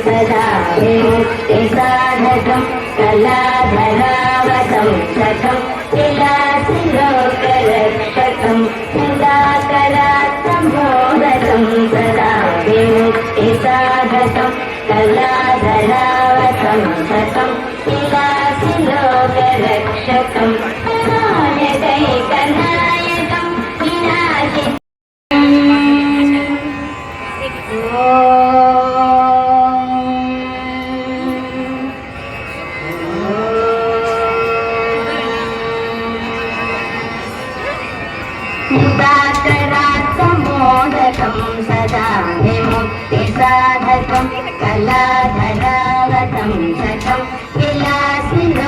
सदा विमुक्तिसाधकं कलाधरावतं सखं विलासिलोकरक्षकं सुधाकरात्मोदकं सदा विमुक्तिसाधकं कलाधरावतं सखं विलासिलोकरक्षकं नायकैकनायकं विनाशि मुदाकरात्मोदकं सदा विमुक्तिसाधकं कलाधरावतं सखं विलासिलोकरक्षकं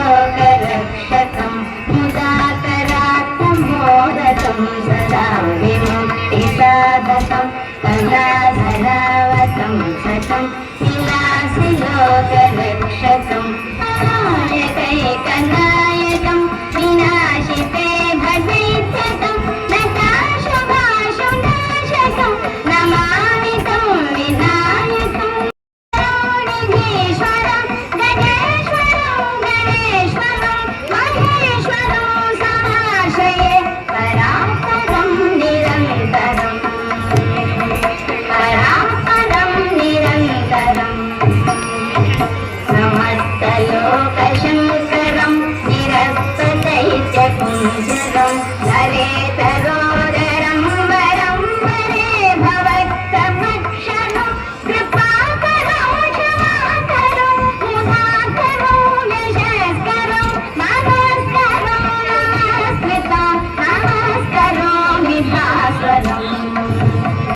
मुदाकरात्मोदकं सदा विमुक्तिसाधकं कलाधरावतं सखं